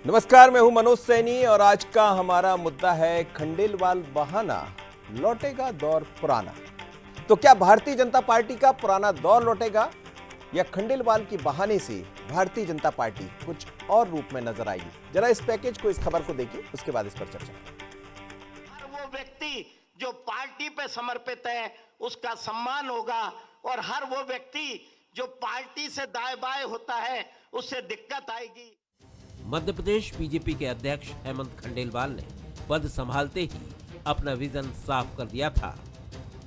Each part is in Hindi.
नमस्कार, मैं हूं मनोज सैनी और आज का हमारा मुद्दा है खंडेलवाल बहाना, लौटेगा दौर पुराना। तो क्या भारतीय जनता पार्टी का पुराना दौर लौटेगा या खंडेलवाल की बहाने से भारतीय जनता पार्टी कुछ और रूप में नजर आएगी? जरा इस पैकेज को, इस खबर को देखिए, उसके बाद इस पर चर्चा। हर वो व्यक्ति जो पार्टी पे समर्पित है उसका सम्मान होगा और हर वो व्यक्ति जो पार्टी से दाएं बाएं होता है उससे दिक्कत आएगी। मध्य प्रदेश बीजेपी के अध्यक्ष हेमंत खंडेलवाल ने पद संभालते ही अपना विजन साफ कर दिया था।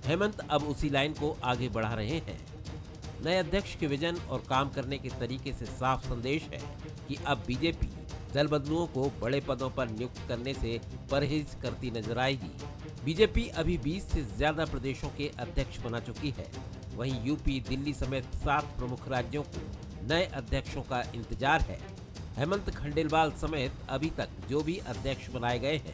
हेमंत अब उसी लाइन को आगे बढ़ा रहे हैं। नए अध्यक्ष के विजन और काम करने के तरीके से साफ संदेश है कि अब बीजेपी दल बदलुओं को बड़े पदों पर नियुक्त करने से परहेज करती नजर आएगी। बीजेपी अभी 20 से ज्यादा प्रदेशों के अध्यक्ष बना चुकी है। वहीं यूपी, दिल्ली समेत 7 प्रमुख राज्यों को नए अध्यक्षों का इंतजार है। हेमंत खंडेलवाल समेत अभी तक जो भी अध्यक्ष बनाए गए हैं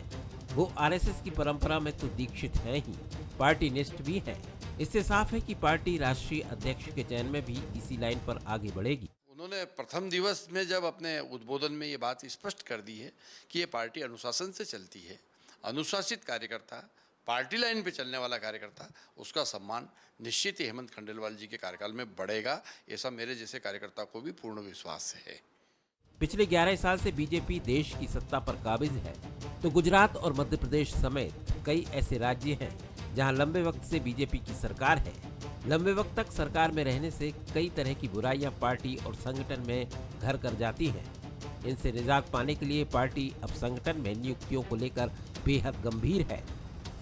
वो आरएसएस की परंपरा में तो दीक्षित हैं ही, पार्टी निष्ठ भी हैं। इससे साफ है कि पार्टी राष्ट्रीय अध्यक्ष के चयन में भी इसी लाइन पर आगे बढ़ेगी। उन्होंने प्रथम दिवस में जब अपने उद्बोधन में ये बात स्पष्ट कर दी है कि ये पार्टी अनुशासन से चलती है। अनुशासित कार्यकर्ता, पार्टी लाइन पे चलने वाला कार्यकर्ता, उसका सम्मान निश्चित ही हेमंत खंडेलवाल जी के कार्यकाल में बढ़ेगा। ऐसा मेरे जैसे कार्यकर्ता को भी पूर्ण विश्वास है। पिछले 11 साल से बीजेपी देश की सत्ता पर काबिज है, तो गुजरात और मध्य प्रदेश समेत कई ऐसे राज्य हैं जहां लंबे वक्त से बीजेपी की सरकार है। लंबे वक्त तक सरकार में रहने से कई तरह की बुराइयां पार्टी और संगठन में घर कर जाती हैं। इनसे निजात पाने के लिए पार्टी अब संगठन में नियुक्तियों को लेकर बेहद गंभीर है।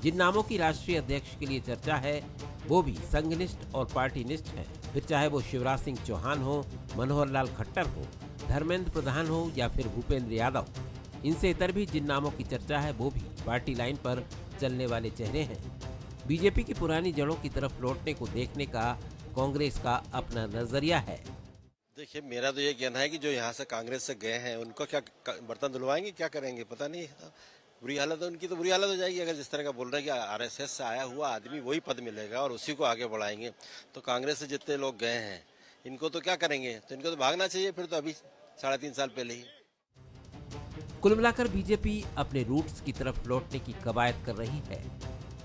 जिन नामों की राष्ट्रीय अध्यक्ष के लिए चर्चा है वो भी संघनिष्ठ और पार्टी निष्ठ हैं। फिर चाहे वो शिवराज सिंह चौहान हो, मनोहर लाल खट्टर हो, धर्मेंद्र प्रधान हो या फिर भूपेंद्र यादव। इनसे इतर भी जिन नामों की चर्चा है वो भी पार्टी लाइन पर चलने वाले चेहरे हैं। बीजेपी की पुरानी जड़ों की तरफ लौटने को देखने का कांग्रेस का अपना नजरिया है। देखिए, मेरा तो ये कहना है कि जो यहाँ से कांग्रेस से गए हैं उनको क्या बर्तन धुलवाएंगे, क्या करेंगे पता नहीं। बुरी हालत है उनकी, तो बुरी हालत हो जाएगी। अगर जिस तरह का बोल रहे हैं कि आरएसएस से आया हुआ आदमी वही पद मिलेगा और उसी को आगे बढ़ाएंगे, तो कांग्रेस से जितने लोग गए हैं इनको तो क्या करेंगे? तो इनको तो भागना चाहिए फिर तो अभी 3.5 साल पहले ही। कुल मिलाकर बीजेपी अपने रूट्स की तरफ लौटने की कवायद कर रही है।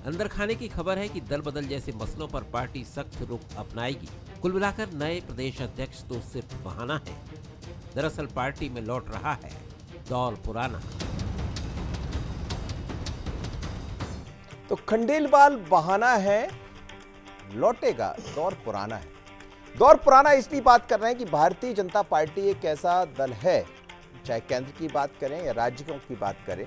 अंदर खाने की खबर है कि दल बदल जैसे मसलों पर पार्टी सख्त रुख अपनाएगी। कुल मिलाकर नए प्रदेश अध्यक्ष तो सिर्फ बहाना है। दरअसल पार्टी में लौट रहा है दौर पुराना। तो खंडेलवाल बहाना है, लौटेगा दौर पुराना है। दौर पुराना इसलिए बात कर रहे हैं कि भारतीय जनता पार्टी एक ऐसा दल है, चाहे केंद्र की बात करें या राज्यों की बात करें,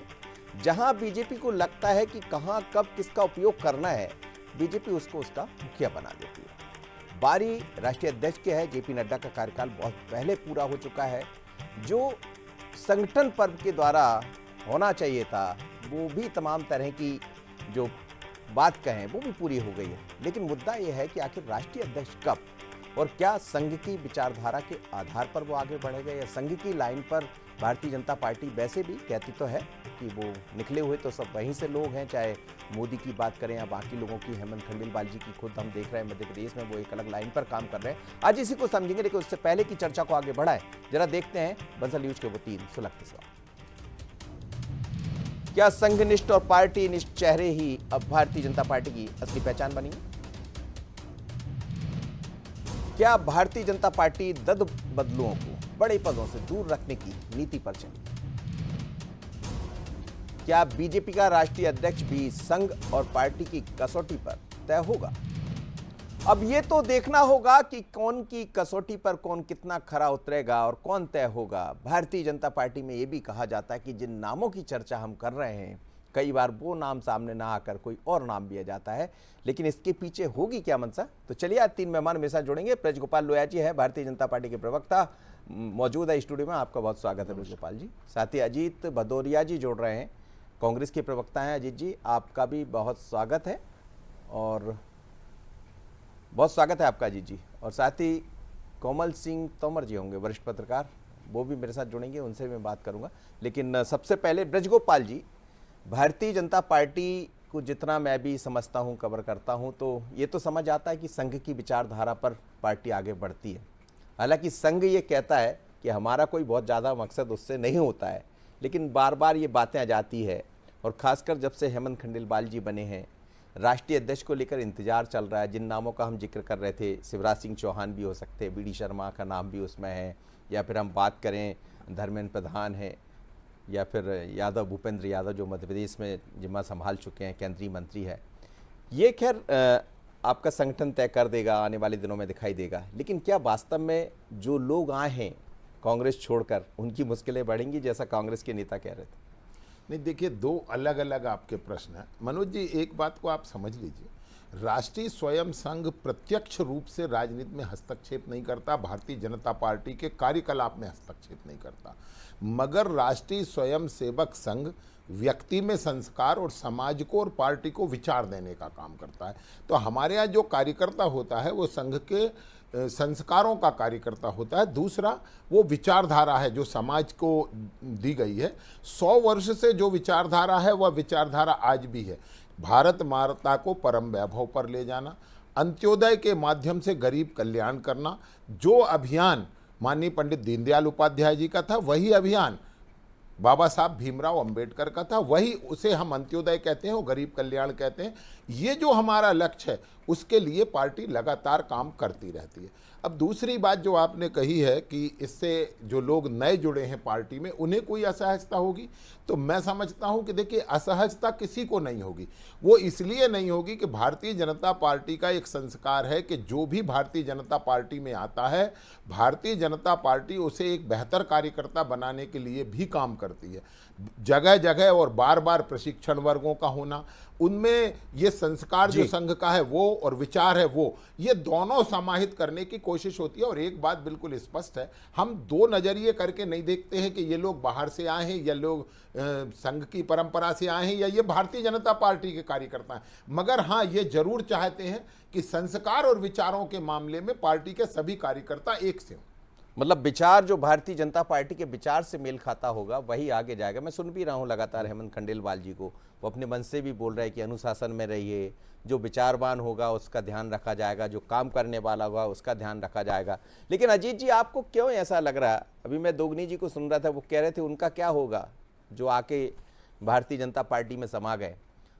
जहां बीजेपी को लगता है कि कहां कब किसका उपयोग करना है, बीजेपी उसको उसका मुखिया बना देती है। बारी राष्ट्रीय अध्यक्ष की है। जेपी नड्डा का कार्यकाल बहुत पहले पूरा हो चुका है। जो संगठन पर्व के द्वारा होना चाहिए था वो भी तमाम तरह की जो बात कहें वो भी पूरी हो गई है। लेकिन मुद्दा यह है कि आखिर राष्ट्रीय अध्यक्ष कब और क्या संघ की विचारधारा के आधार पर वो आगे बढ़ेगा या संघ की लाइन पर भारतीय जनता पार्टी वैसे भी कहती तो है कि वो निकले हुए तो सब वहीं से लोग हैं, चाहे मोदी की बात करें या बाकी लोगों की। हेमंत खंडेलवाल जी की खुद हम देख रहे हैं मध्य प्रदेश में वो एक अलग लाइन पर काम कर रहे हैं। आज इसी को समझेंगे, लेकिन उससे पहले की चर्चा को आगे बढ़ाएं, जरा देखते हैं बंसल न्यूज के वो 3 सुलगते सवाल। क्या संघनिष्ठ और पार्टी निष्ठ चेहरे ही अब भारतीय जनता पार्टी की असली पहचान बनी? क्या भारतीय जनता पार्टी दल बदलुओं को बड़े पदों से दूर रखने की नीति पर चली? क्या बीजेपी का राष्ट्रीय अध्यक्ष भी संघ और पार्टी की कसौटी पर तय होगा? अब ये तो देखना होगा कि कौन की कसौटी पर कौन कितना खरा उतरेगा और कौन तय होगा। भारतीय जनता पार्टी में ये भी कहा जाता है कि जिन नामों की चर्चा हम कर रहे हैं, कई बार वो नाम सामने ना आकर कोई और नाम दिया जाता है, लेकिन इसके पीछे होगी क्या मंशा? तो चलिए आज 3 मेहमान मेरे साथ जुड़ेंगे। ब्रजगोपाल लोया जी है, भारतीय जनता पार्टी के प्रवक्ता, मौजूद है स्टूडियो में। आपका बहुत स्वागत है ब्रजगोपाल जी। साथ ही अजीत भदौरिया जी जुड़ रहे हैं, कांग्रेस के प्रवक्ता हैं। अजीत जी, आपका भी बहुत स्वागत है और बहुत स्वागत है आपका अजीत जी। और साथ ही कोमल सिंह तोमर जी होंगे, वरिष्ठ पत्रकार, वो भी मेरे साथ जुड़ेंगे, उनसे मैं बात करूंगा। लेकिन सबसे पहले ब्रजगोपाल जी, भारतीय जनता पार्टी को जितना मैं भी समझता हूं, कवर करता हूं, तो ये तो समझ आता है कि संघ की विचारधारा पर पार्टी आगे बढ़ती है। हालांकि संघ ये कहता है कि हमारा कोई बहुत ज़्यादा मकसद उससे नहीं होता है, लेकिन बार बार ये बातें आ जाती है, और ख़ासकर जब से हेमंत खंडेलवाल जी बने हैं, राष्ट्रीय अध्यक्ष को लेकर इंतजार चल रहा है। जिन नामों का हम जिक्र कर रहे थे, शिवराज सिंह चौहान भी हो सकते हैं, BD शर्मा का नाम भी उसमें है, या फिर हम बात करें धर्मेंद्र प्रधान है, या फिर यादव भूपेंद्र यादव जो मध्य प्रदेश में जिम्मा संभाल चुके हैं, केंद्रीय मंत्री है। ये खैर आपका संगठन तय कर देगा, आने वाले दिनों में दिखाई देगा। लेकिन क्या वास्तव में जो लोग आए हैं कांग्रेस छोड़कर, उनकी मुश्किलें बढ़ेंगी, जैसा कांग्रेस के नेता कह रहे थे? नहीं, देखिए, दो अलग अलग आपके प्रश्न हैं मनोज जी। एक बात को आप समझ लीजिए, राष्ट्रीय स्वयं संघ प्रत्यक्ष रूप से राजनीति में हस्तक्षेप नहीं करता, भारतीय जनता पार्टी के कार्यकलाप में हस्तक्षेप नहीं करता, मगर राष्ट्रीय स्वयं सेवक संघ व्यक्ति में संस्कार और समाज को और पार्टी को विचार देने का काम करता है। तो हमारे यहाँ जो कार्यकर्ता होता है वो संघ के संस्कारों का कार्यकर्ता होता है। दूसरा, वो विचारधारा है जो समाज को दी गई है। 100 वर्ष से जो विचारधारा है वह विचारधारा आज भी है। भारत माता को परम वैभव पर ले जाना, अंत्योदय के माध्यम से गरीब कल्याण करना, जो अभियान माननीय पंडित दीनदयाल उपाध्याय जी का था, वही अभियान बाबा साहब भीमराव अंबेडकर का था, वही उसे हम अंत्योदय कहते हैं और गरीब कल्याण कहते हैं। ये जो हमारा लक्ष्य है उसके लिए पार्टी लगातार काम करती रहती है। अब दूसरी बात जो आपने कही है कि इससे जो लोग नए जुड़े हैं पार्टी में उन्हें कोई असहजता होगी, तो मैं समझता हूं कि देखिए, असहजता किसी को नहीं होगी। वो इसलिए नहीं होगी कि भारतीय जनता पार्टी का एक संस्कार है कि जो भी भारतीय जनता पार्टी में आता है, भारतीय जनता पार्टी उसे एक बेहतर कार्यकर्ता बनाने के लिए भी काम करती है। जगह जगह और बार बार प्रशिक्षण वर्गों का होना, उनमें ये संस्कार जो संघ का है वो और विचार है वो, ये दोनों समाहित करने की कोशिश होती है। और एक बात बिल्कुल स्पष्ट है, हम दो नजरिए करके नहीं देखते हैं कि ये लोग बाहर से आए हैं या लोग संघ की परंपरा से आए हैं या ये भारतीय जनता पार्टी के कार्यकर्ता हैं, मगर हाँ, ये जरूर चाहते हैं कि संस्कार और विचारों के मामले में पार्टी के सभी कार्यकर्ता एक से हों। मतलब विचार जो भारतीय जनता पार्टी के विचार से मेल खाता होगा वही आगे जाएगा। मैं सुन भी रहा हूं लगातार हेमंत खंडेलवाल जी को, वो अपने मन से भी बोल रहे हैं कि अनुशासन में रहिए, जो विचारवान होगा उसका ध्यान रखा जाएगा, जो काम करने वाला होगा उसका ध्यान रखा जाएगा। लेकिन अजीत जी, आपको क्यों ऐसा लग रहा है? अभी मैं दोगनी जी को सुन रहा था, वो कह रहे थे उनका क्या होगा जो आके भारतीय जनता पार्टी में समा गए।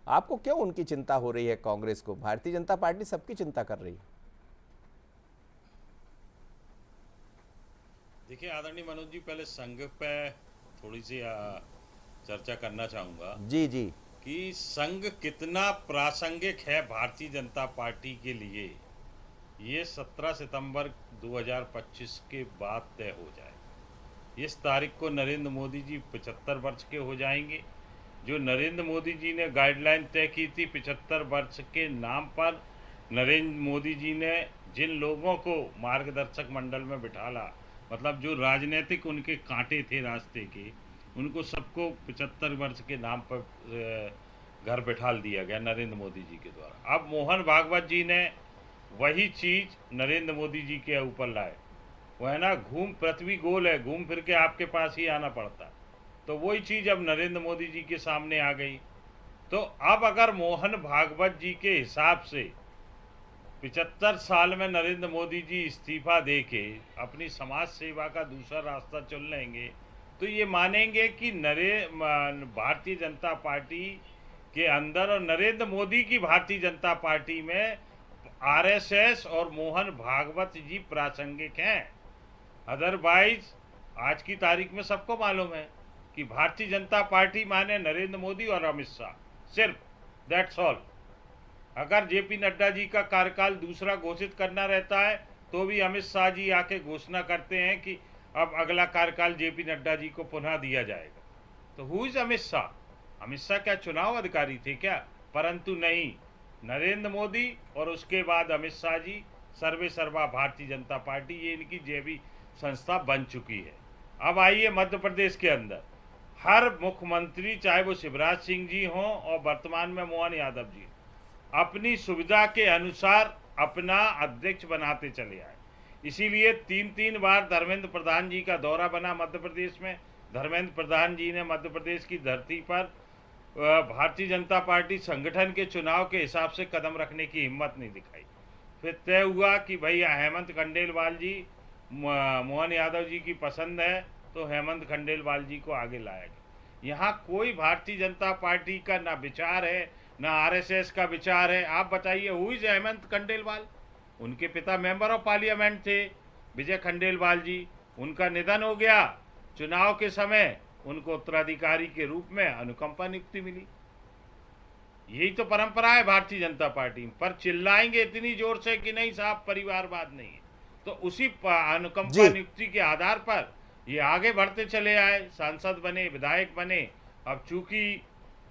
आपको क्यों उनकी चिंता हो रही है? कांग्रेस को भारतीय जनता पार्टी सबकी चिंता कर रही है। देखिए आदरणीय मनोज जी, पहले संघ पे थोड़ी सी चर्चा करना चाहूँगा जी जी, कि संघ कितना प्रासंगिक है भारतीय जनता पार्टी के लिए, ये 17 सितंबर 2025 के बाद तय हो जाए। इस तारीख को नरेंद्र मोदी जी 75 वर्ष के हो जाएंगे। जो नरेंद्र मोदी जी ने गाइडलाइन तय की थी 75 वर्ष के नाम पर, नरेंद्र मोदी जी ने जिन लोगों को मार्गदर्शक मंडल में बिठाला, मतलब जो राजनीतिक उनके कांटे थे रास्ते के, उनको सबको 75 वर्ष के नाम पर घर बिठाल दिया गया नरेंद्र मोदी जी के द्वारा। अब मोहन भागवत जी ने वही चीज नरेंद्र मोदी जी के ऊपर लाए। वो है ना, घूम पृथ्वी गोल है, घूम फिर के आपके पास ही आना पड़ता। तो वही चीज अब नरेंद्र मोदी जी के सामने आ गई। तो अब अगर मोहन भागवत जी के हिसाब से 75 साल में नरेंद्र मोदी जी इस्तीफा दे के अपनी समाज सेवा का दूसरा रास्ता चुन लेंगे, तो ये मानेंगे कि भारतीय जनता पार्टी के अंदर और नरेंद्र मोदी की भारतीय जनता पार्टी में आरएसएस और मोहन भागवत जी प्रासंगिक हैं। अदरवाइज आज की तारीख में सबको मालूम है कि भारतीय जनता पार्टी माने नरेंद्र मोदी और अमित शाह, सिर्फ, दैट्स ऑल। अगर जेपी नड्डा जी का कार्यकाल दूसरा घोषित करना रहता है तो भी अमित शाह जी आके घोषणा करते हैं कि अब अगला कार्यकाल जेपी नड्डा जी को पुनः दिया जाएगा। तो हु इज अमित शाह? अमित शाह क्या चुनाव अधिकारी थे क्या? परंतु नहीं, नरेंद्र मोदी और उसके बाद अमित शाह जी, सर्वे सर्वा भारतीय जनता पार्टी, ये इनकी जेबी संस्था बन चुकी है। अब आइए मध्य प्रदेश के अंदर हर मुख्यमंत्री, चाहे वो शिवराज सिंह जी हों और वर्तमान में मोहन यादव जी, अपनी सुविधा के अनुसार अपना अध्यक्ष बनाते चले आए। इसीलिए 3 बार धर्मेंद्र प्रधान जी का दौरा बना मध्य प्रदेश में। धर्मेंद्र प्रधान जी ने मध्य प्रदेश की धरती पर भारतीय जनता पार्टी संगठन के चुनाव के हिसाब से कदम रखने की हिम्मत नहीं दिखाई। फिर तय हुआ कि भाई हेमंत खंडेलवाल जी मोहन यादव जी की पसंद है, तो हेमंत खंडेलवाल जी को आगे लाया गया। यहाँ कोई भारतीय जनता पार्टी का ना विचार है, ना आरएसएस का विचार है। आप बताइए, हु इज हेमंत खंडेलवाल? उनके पिता मेंबर ऑफ पार्लियामेंट थे, विजय खंडेलवाल जी। उनका निधन हो गया, चुनाव के समय उनको उत्तराधिकारी के रूप में अनुकंपा नियुक्ति मिली। यही तो परंपरा है भारतीय जनता पार्टी में। पर चिल्लाएंगे इतनी जोर से कि नहीं साहब परिवारवाद नहीं है, तो उसी अनुकंपा नियुक्ति के आधार पर ये आगे बढ़ते चले आए, सांसद बने, विधायक बने। अब चूंकि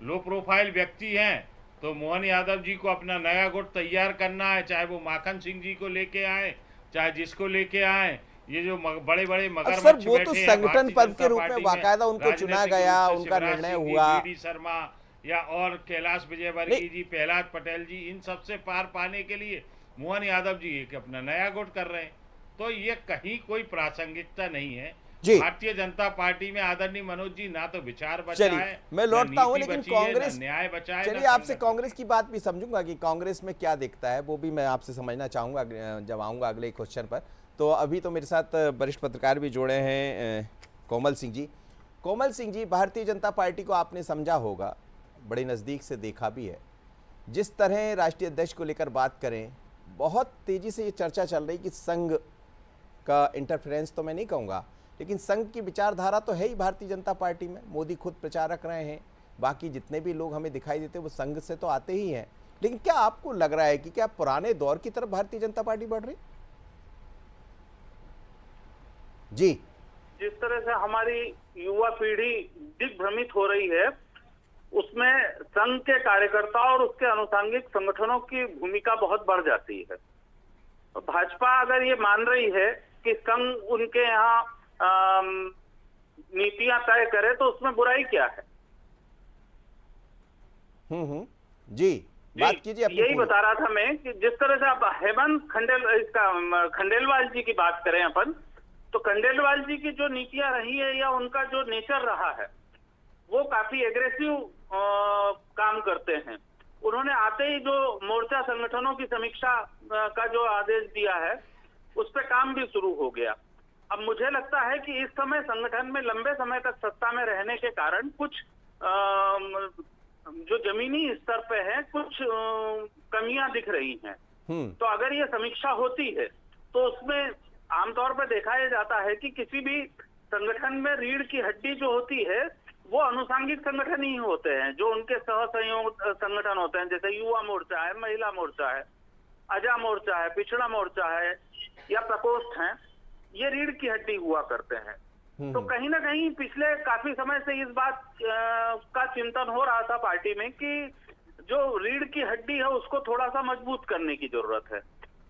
लो प्रोफाइल व्यक्ति हैं तो मोहन यादव जी को अपना नया गुट तैयार करना है, चाहे वो माखन सिंह जी को लेके आए, चाहे जिसको लेके आए। ये जो बड़े बड़े मगरमच्छ सर वो बैठे तो हैं संगठन भारतीय पर्व जनता के रूप में पार्टी बाकायदा उनको चुना राजनीतिक गया, रूप से उनका शिवराज निर्णय सिंह जी, हुआ। डी शर्मा या और कैलाश विजयवर्गीय जी, प्रहलाद पटेल जी, इन सबसे पार पाने के लिए मोहन यादव जी एक अपना नया गुट कर रहे हैं। तो ये कहीं कोई प्रासंगिकता नहीं है। जी। भारतीय जनता पार्टी में आदरणीय मनोज जी ना तो विचार बचा चलिए है, मैं ना लौटता हूं, नीति लेकिन बची है, कांग्रेस, ना न्याय बचा है, चलिए ना आपसे संगठन कांग्रेस बचा की बात भी समझूंगा कि कांग्रेस में क्या दिखता है, वो भी मैं आपसे समझना चाहूंगा जब आऊंगा अगले क्वेश्चन पर। तो अभी तो मेरे साथ वरिष्ठ पत्रकार भी जुड़े हैं, कोमल सिंह जी। कोमल सिंह जी, भारतीय जनता पार्टी को आपने समझा होगा, बड़े नज़दीक से देखा भी है। जिस तरह राष्ट्रीय अध्यक्ष को लेकर बात करें, बहुत तेज़ी से ये चर्चा चल रही कि संघ का इंटरफेरेंस तो मैं नहीं कहूँगा, लेकिन संघ की विचारधारा तो है ही भारतीय जनता पार्टी में। मोदी खुद प्रचारक रहे हैं, बाकी जितने भी लोग हमें दिखाई देते हैं वो संघ से तो आते ही हैं। लेकिन क्या आपको लग रहा है कि क्या पुराने दौर की तरफ भारतीय जनता पार्टी बढ़ रही? जी, जिस तरह से हमारी युवा पीढ़ी दिग्भ्रमित हो रही है, उसमें संघ के कार्यकर्ता और उसके अनुसांगिक संगठनों की भूमिका बहुत बढ़ जाती है। भाजपा अगर ये मान रही है कि संघ उनके यहाँ नीतियां तय करे तो उसमें बुराई क्या है? जी, बात कीजिए अपनी यही पूरी। बता रहा था मैं कि जिस तरह से आप हेमंत खंडेलवाल जी की बात करें अपन, तो खंडेलवाल जी की जो नीतियां रही है या उनका जो नेचर रहा है, वो काफी एग्रेसिव काम करते हैं। उन्होंने आते ही जो मोर्चा संगठनों की समीक्षा का जो आदेश दिया है, उस पर काम भी शुरू हो गया। अब मुझे लगता है कि इस समय संगठन में लंबे समय तक सत्ता में रहने के कारण कुछ जो जमीनी स्तर पे है, कुछ कमियां दिख रही हैं। तो अगर ये समीक्षा होती है तो उसमें आमतौर पर देखा यह जाता है कि किसी भी संगठन में रीढ़ की हड्डी जो होती है वो अनुसांगिक संगठन ही होते हैं, जो उनके सह सहयोग संगठन होते हैं, जैसे युवा मोर्चा है, महिला मोर्चा है, अजा मोर्चा है, पिछड़ा मोर्चा है या प्रकोष्ठ है। ये रीढ़ की हड्डी हुआ करते हैं। तो कहीं ना कहीं पिछले काफी समय से इस बात का चिंतन हो रहा था पार्टी में कि जो रीढ़ की हड्डी है उसको थोड़ा सा मजबूत करने की जरूरत है।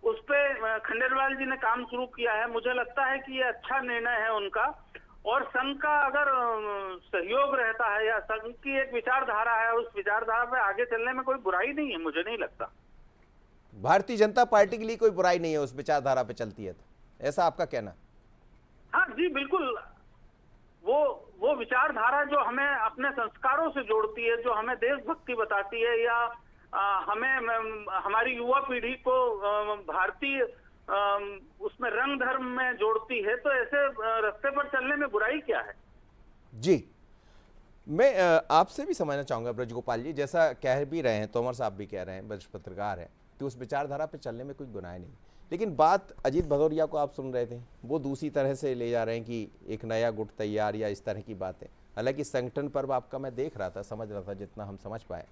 उस पे खंडेलवाल जी ने काम शुरू किया है। मुझे लगता है कि ये अच्छा निर्णय है उनका, और संघ का अगर सहयोग रहता है या संघ की एक विचारधारा है, उस विचारधारा पे आगे चलने में कोई बुराई नहीं है, मुझे नहीं लगता। भारतीय जनता पार्टी के लिए कोई बुराई नहीं है उस विचारधारा पे चलती है, तो ऐसा आपका कहना? हाँ जी, बिल्कुल। वो विचारधारा जो हमें अपने संस्कारों से जोड़ती है, जो हमें देशभक्ति बताती है, या हमें हमारी युवा पीढ़ी को भारतीय उसमें रंग धर्म में जोड़ती है, तो ऐसे रास्ते पर चलने में बुराई क्या है? जी, मैं आपसे भी समझना चाहूंगा ब्रज गोपाल जी, जैसा कह भी रहे हैं, तोमर साहब भी कह रहे हैं, वरिष्ठ पत्रकार हैं, कि उस विचारधारा पे चलने में कोई गुनाह नहीं। लेकिन बात अजीत भदौरिया को आप सुन रहे थे, वो दूसरी तरह से ले जा रहे हैं कि एक नया गुट तैयार या इस तरह की बातें। हालांकि संगठन पर्व आपका मैं देख रहा था, समझ रहा था जितना हम समझ पाए,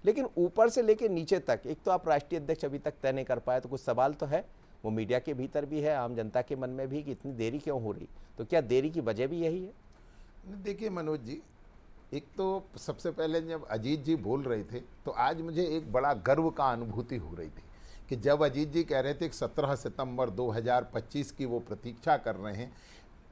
लेकिन ऊपर से लेके नीचे तक, एक तो आप राष्ट्रीय अध्यक्ष अभी तक तय नहीं कर पाए, तो कुछ सवाल तो है, वो मीडिया के भीतर भी है, आम जनता के मन में भी, कि इतनी देरी क्यों हो रही। तो क्या देरी की वजह भी यही है? देखिए मनोज जी, एक तो सबसे पहले जब अजीत जी बोल रहे थे तो आज मुझे एक बड़ा गर्व का अनुभूति हो रही थी कि जब अजीत जी कह रहे थे कि 17 सितंबर 2025 की वो प्रतीक्षा कर रहे हैं।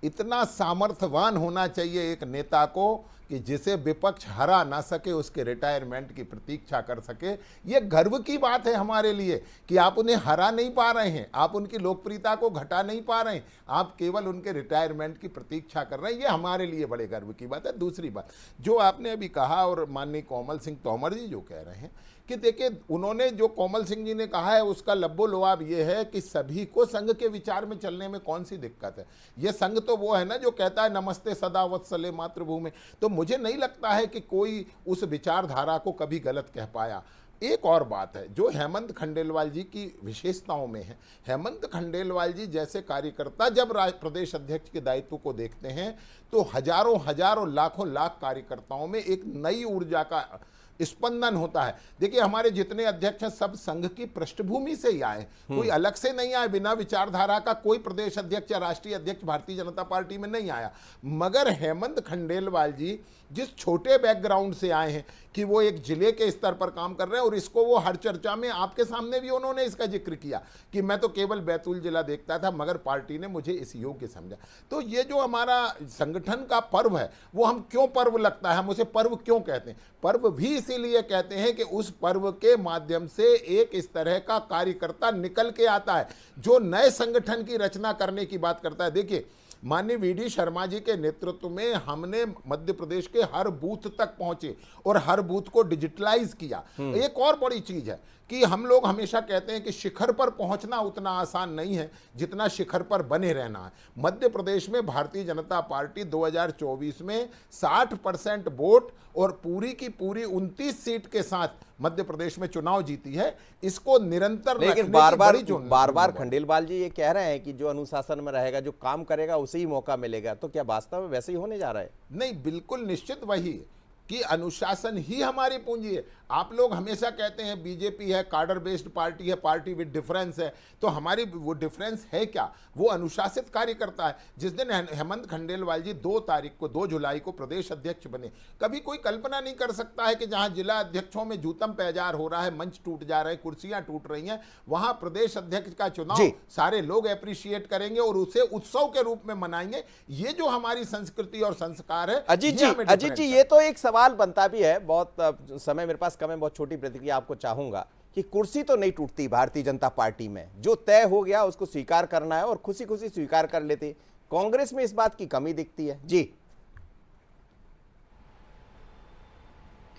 इतना सामर्थ्यवान होना चाहिए एक नेता को कि जिसे विपक्ष हरा ना सके, उसके रिटायरमेंट की प्रतीक्षा कर सके। ये गर्व की बात है हमारे लिए कि आप उन्हें हरा नहीं पा रहे हैं, आप उनकी लोकप्रियता को घटा नहीं पा रहे हैं, आप केवल उनके रिटायरमेंट की प्रतीक्षा कर रहे हैं। ये हमारे लिए बड़े गर्व की बात है। दूसरी बात जो आपने अभी कहा, और माननीय कोमल सिंह तोमर जी जो कह रहे हैं कि देखिए उन्होंने जो कोमल सिंह जी ने कहा है उसका लब्बो लुआब ये है कि सभी को संघ के विचार में चलने में कौन सी दिक्कत है। ये संघ तो वो है ना जो कहता है नमस्ते सदा वत्सले मातृभूमि। तो मुझे नहीं लगता है कि कोई उस विचारधारा को कभी गलत कह पाया। एक और बात है जो हेमंत खंडेलवाल जी की विशेषताओं में है, हेमंत खंडेलवाल जी जैसे कार्यकर्ता जब प्रदेश अध्यक्ष के दायित्व को देखते हैं तो हजारों हजारों लाखों लाख कार्यकर्ताओं में एक नई ऊर्जा का स्पंदन होता है। देखिए हमारे जितने अध्यक्ष हैं सब संघ की पृष्ठभूमि से ही आए, कोई अलग से नहीं आए। बिना विचारधारा का कोई प्रदेश अध्यक्ष या राष्ट्रीय अध्यक्ष भारतीय जनता पार्टी में नहीं आया। मगर हेमंत खंडेलवाल जी जिस छोटे बैकग्राउंड से आए हैं कि वो एक जिले के स्तर पर काम कर रहे हैं, और इसको वो हर चर्चा में आपके सामने भी उन्होंने इसका जिक्र किया कि मैं तो केवल बैतूल जिला देखता था मगर पार्टी ने मुझे इस योग्य समझा। तो ये जो हमारा संगठन का पर्व है वो हम क्यों पर्व लगता है, हम उसे पर्व क्यों कहते हैं? पर्व भी इसीलिए कहते हैं कि उस पर्व के माध्यम से एक इस तरह का कार्यकर्ता निकल के आता है जो नए संगठन की रचना करने की बात करता है। देखिए माननीय वीडी शर्मा जी के नेतृत्व में हमने मध्य प्रदेश के हर बूथ तक पहुंचे और हर बूथ को डिजिटलाइज किया। एक और बड़ी चीज है कि हम लोग हमेशा कहते हैं कि शिखर पर पहुंचना उतना आसान नहीं है जितना शिखर पर बने रहना है। मध्य प्रदेश में भारतीय जनता पार्टी 2024 में 60% वोट और पूरी की पूरी 29 सीट के साथ मध्य प्रदेश में चुनाव जीती है। इसको निरंतर लेकिन बार बार खंडेलवाल जी ये कह रहे हैं कि जो अनुशासन में रहेगा, जो काम करेगा उसे ही मौका मिलेगा। तो क्या वास्तव में वैसे ही होने जा रहा है? नहीं, बिल्कुल निश्चित वही है कि अनुशासन ही हमारी पूंजी है। आप लोग हमेशा कहते हैं बीजेपी है कार्डर बेस्ड पार्टी है, पार्टी विद डिफरेंस है। तो हमारी वो डिफरेंस है क्या? वो अनुशासित कार्यकर्ता है। जिस दिन हेमंत खंडेलवाल जी 2 जुलाई को प्रदेश अध्यक्ष बने, कभी कोई कल्पना नहीं कर सकता है कि जहां जिला अध्यक्षों में जूतम पैजार हो रहा है, मंच टूट जा रहे हैं, कुर्सियां टूट रही हैं, वहां प्रदेश अध्यक्ष का चुनाव सारे लोग एप्रिशिएट करेंगे और उसे उत्सव के रूप में मनाएंगे। ये जो हमारी संस्कृति और संस्कार है। अजीत जी ये तो एक सवाल बनता भी है, बहुत समय मेरे पास कम है, बहुत छोटी प्रतिक्रिया आपको चाहूंगा कि कुर्सी तो नहीं टूटती भारतीय जनता पार्टी में, जो तय हो गया उसको स्वीकार करना है और खुशी खुशी स्वीकार कर लेते। कांग्रेस में इस बात की कमी दिखती है। जी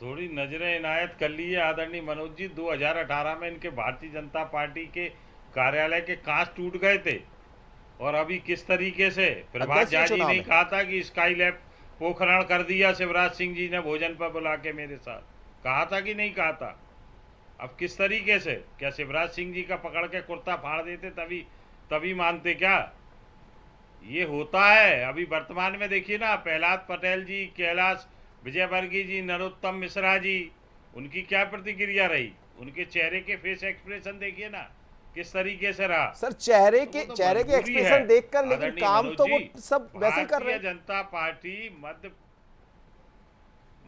थोड़ी नजरें इनायत कर ली है आदरणीय मनोज जी। 2018 में इनके भारतीय जनता पार्टी के कार्यालय के कांच टूट गए थे और अभी किस तरीके से प्रभात झा जी ने कहा था कि स्काई लैब पोखरण कर दिया शिवराज सिंह जी ने भोजन पर बुला के, मेरे साथ कहा था कि नहीं कहा था? अब किस तरीके से, क्या शिवराज सिंह जी का पकड़ के कुर्ता फाड़ देते तभी मानते क्या? ये होता है। अभी वर्तमान में देखिए ना, प्रहलाद पटेल जी, कैलाश विजयवर्गीय जी, नरोत्तम मिश्रा जी, उनकी क्या प्रतिक्रिया रही? उनके चेहरे के फेस एक्सप्रेशन देखिए ना किस तरीके से रहा। सर चेहरे के एक्सप्रेशन देखकर, लेकिन काम तो वो सब वैसे कर रहे हैं।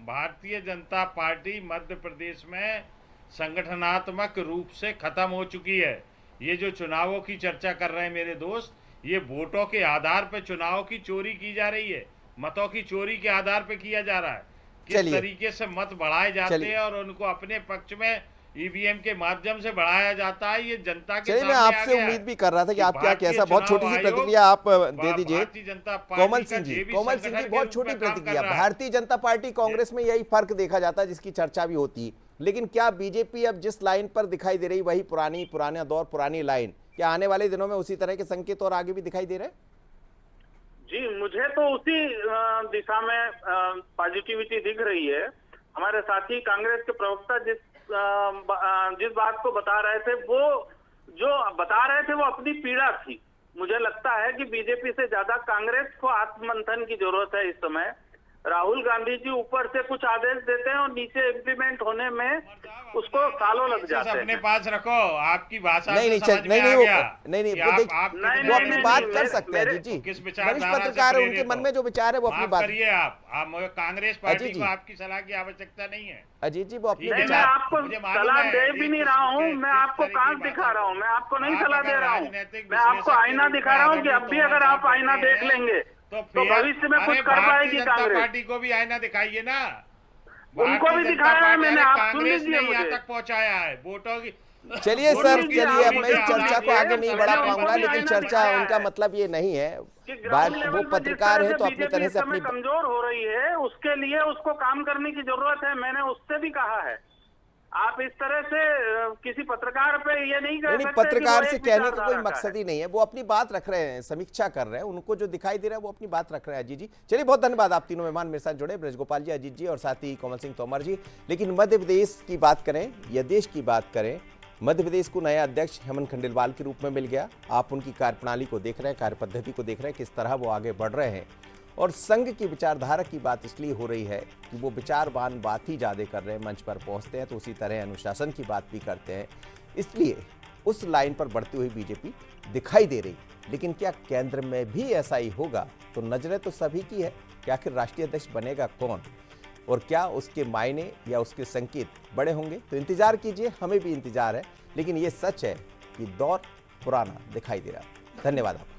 भारतीय जनता पार्टी मध्य प्रदेश में संगठनात्मक रूप से खत्म हो चुकी है। ये जो चुनावों की चर्चा कर रहे हैं मेरे दोस्त, ये वोटों के आधार पर चुनाव की चोरी की जा रही है, मतों की चोरी के आधार पर किया जा रहा है। किस तरीके से मत बढ़ाए जाते हैं और उनको अपने पक्ष में ईवीएम के माध्यम से बढ़ाया जाता है। ये जनता के मैं आपसे उम्मीद भी कर रहा था कि आप क्या कैसा, बहुत छोटी सी प्रतिक्रिया आप दे दीजिए। कोमल सिंह जी बहुत छोटी प्रतिक्रिया। भारतीय जनता पार्टी कांग्रेस में यही फर्क देखा जाता है जिसकी चर्चा भी होती है, लेकिन क्या बीजेपी अब जिस लाइन पर दिखाई दे रही वही पुराना दौर, पुरानी लाइन, क्या आने वाले दिनों में उसी तरह के संकेत और आगे भी दिखाई दे रहे हैं? जी मुझे तो उसी दिशा में पॉजिटिविटी दिख रही है। हमारे साथी कांग्रेस के प्रवक्ता जिस बात को बता रहे थे, वो जो बता रहे थे वो अपनी पीड़ा थी। मुझे लगता है कि बीजेपी से ज्यादा कांग्रेस को आत्ममंथन की जरूरत है इस समय। राहुल गांधी जी ऊपर से कुछ आदेश देते हैं और नीचे इम्प्लीमेंट होने में उसको सालों लग जाते हैं। अपने पास रखो, आपकी भाषा नहीं वो अपनी बात कर सकते हैं। जी किस पत्रकार है, उनके मन में जो विचार है वो अपनी बात करिए। आप कांग्रेस पार्टी को आपकी सलाह की आवश्यकता नहीं है। अजीत जी वो अपनी मैं आपको सलाह दे भी नहीं रहा हूँ, मैं आपको कांच दिखा रहा हूँ, मैं आपको नहीं सलाह दे रहा हूँ, मैं आपको आईना दिखा रहा हूँ कि अब भी अगर आप आईना देख लेंगे तो भविष्य में कुछ कर पाएगी कांग्रेस। पार्टी को भी आईना दिखाइए ना, उनको भी दिखाया है मैंने, आप सुन लीजिए मुझे। यहाँ तक पहुँचाया है वोटों की। चलिए सर, चलिए अब मैं इस चर्चा को आगे नहीं बढ़ा पाऊंगा, लेकिन चर्चा उनका मतलब ये नहीं है, वो पत्रकार है तो अपनी तरह से अपनी कमजोर हो रही है, उसके लिए उसको काम करने की जरूरत है। मैंने उससे भी कहा है, आप इस तरह से किसी पत्रकार पे ये नहीं कह नहीं, सकते कि पत्रकार वो से एक कहने का विचारधारा कोई मकसद ही नहीं है, वो अपनी बात रख रहे हैं, समीक्षा कर रहे हैं, उनको जो दिखाई दे रहा है वो अपनी बात रख रहे हैं। अजीत जी, चलिए बहुत धन्यवाद, आप तीनों मेहमान मेरे साथ जुड़े, ब्रजगोपाल जी, अजीत जी और साथ ही कोमल सिंह तोमर जी। लेकिन मध्य प्रदेश की बात करें या देश की बात करें, मध्य प्रदेश को नया अध्यक्ष हेमंत खंडेलवाल के रूप में मिल गया। आप उनकी कार्यप्रणाली को देख रहे हैं, कार्य पद्धति को देख रहे हैं, किस तरह वो आगे बढ़ रहे हैं। और संघ की विचारधारा की बात इसलिए हो रही है कि वो विचारवान बात ही ज़्यादा कर रहे हैं, मंच पर पहुंचते हैं तो उसी तरह अनुशासन की बात भी करते हैं, इसलिए उस लाइन पर बढ़ती हुई बीजेपी दिखाई दे रही। लेकिन क्या केंद्र में भी ऐसा ही होगा? तो नजरें तो सभी की है कि आखिर राष्ट्रीय अध्यक्ष बनेगा कौन और क्या उसके मायने या उसके संकेत बड़े होंगे। तो इंतजार कीजिए, हमें भी इंतजार है, लेकिन ये सच है कि दौर पुराना दिखाई दे रहा है। धन्यवाद आपका।